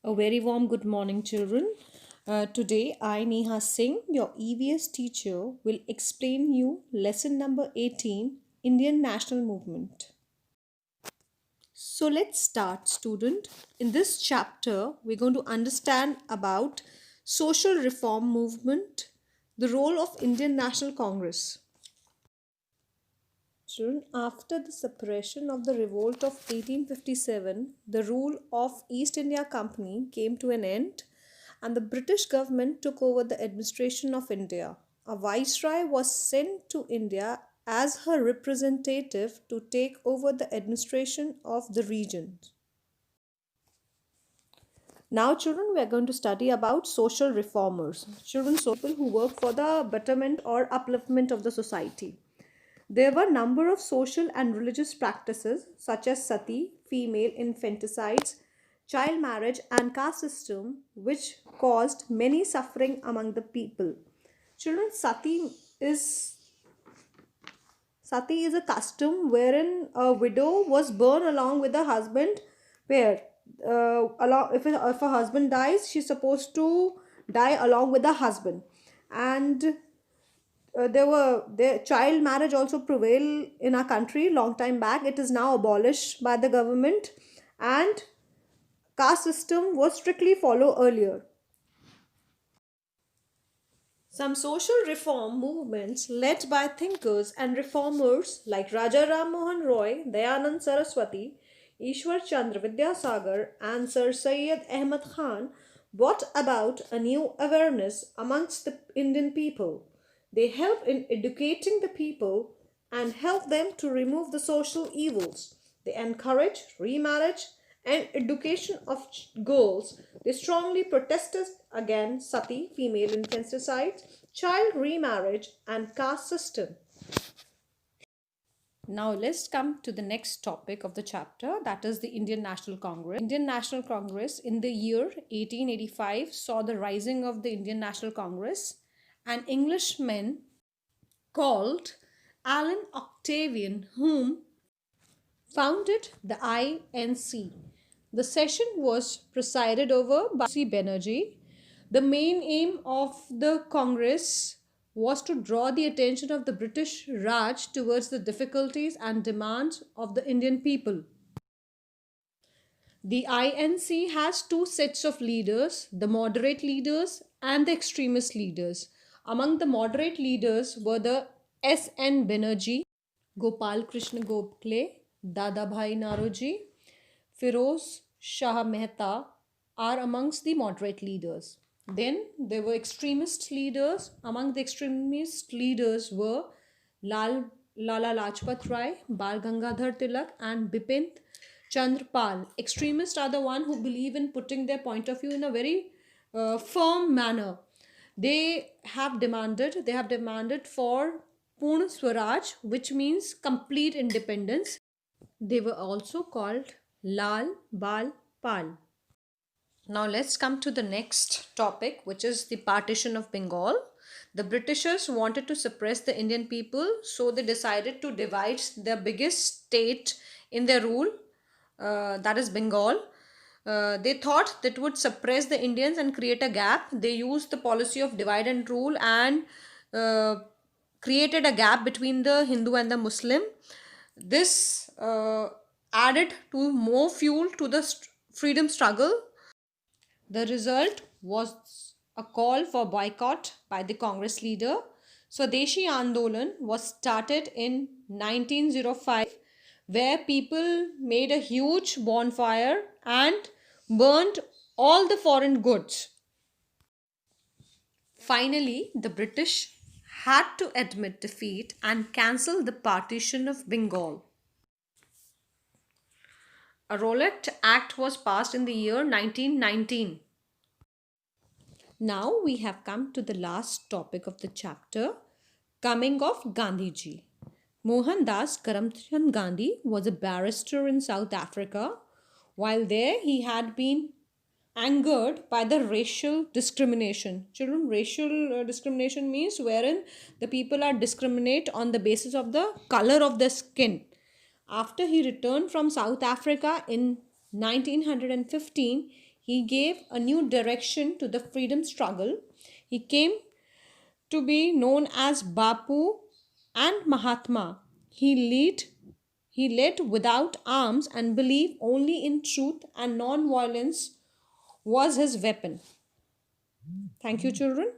A very warm good morning, children. Today, I, Neha Singh, your EVS teacher, will explain you lesson number 18, Indian National Movement. So let's start, student. In this chapter, we're going to understand about social reform movement, the role of Indian National Congress. Children, after the suppression of the revolt of 1857, the rule of East India Company came to an end and the British government took over the administration of India. A viceroy was sent to India as her representative to take over the administration of the region. Now, children, we are going to study about social reformers. Children, so people who work for the betterment or upliftment of the society. There were a number of social and religious practices such as sati, female infanticides, child marriage and caste system which caused many suffering among the people. Children, sati is a custom wherein a widow was burned along with her husband where if a husband dies she's supposed to die along with the husband and the child marriage also prevailed in our country long time back. It is now abolished by the government and caste system was strictly followed earlier. Some social reform movements led by thinkers and reformers like Raja Ram Mohan Roy, Dayanand Saraswati, Ishwar Chandra Vidyasagar, and Sir Syed Ahmad Khan brought about a new awareness amongst the Indian people. They help in educating the people and help them to remove the social evils. They encourage remarriage and education of girls. They strongly protested against sati, female infanticide, child remarriage, and caste system. Now let's come to the next topic of the chapter, that is the Indian National Congress. Indian National Congress in the year 1885 saw the rising of the Indian National Congress. An Englishman called Alan Octavian whom founded the INC. The session was presided over by C. Banerjee. The main aim of the Congress was to draw the attention of the British Raj towards the difficulties and demands of the Indian people. The INC has two sets of leaders, the moderate leaders and the extremist leaders. Among the moderate leaders were the S.N. Banerjee, Gopal Krishna Gokhale, Dadabhai Naroji, Firoz Shah Mehta are amongst the moderate leaders. Then there were extremist leaders. Among the extremist leaders were Lala Lajpat Rai, Bal Gangadhar Tilak, and Bipin Chandra Pal. Extremists are the one who believe in putting their point of view in a very firm manner. They have demanded for Purna Swaraj, which means complete independence. They were also called Lal Bal Pal. Now let's come to the next topic, which is the partition of Bengal. The Britishers wanted to suppress the Indian people, so they decided to divide their biggest state in their rule, that is Bengal. They thought that would suppress the Indians and create a gap. They used the policy of divide and rule and uh, created a gap between the Hindu and the Muslim. This added to more fuel to the freedom struggle. The result was a call for boycott by the Congress leader. Swadeshi Andolan was started in 1905 where people made a huge bonfire and burned all the foreign goods. Finally, the British had to admit defeat and cancel the partition of Bengal. A Rowlatt Act was passed in the year 1919. Now we have come to the last topic of the chapter, coming of Gandhiji. Mohandas Karamchand Gandhi was a barrister in South Africa. While there, he had been angered by the racial discrimination. Children, racial discrimination means wherein the people are discriminate on the basis of the color of their skin. After he returned from South Africa in 1915, He gave a new direction to the freedom struggle. He came to be known as Bapu and Mahatma. He led without arms and believed only in truth, and non-violence was his weapon. Thank you, children.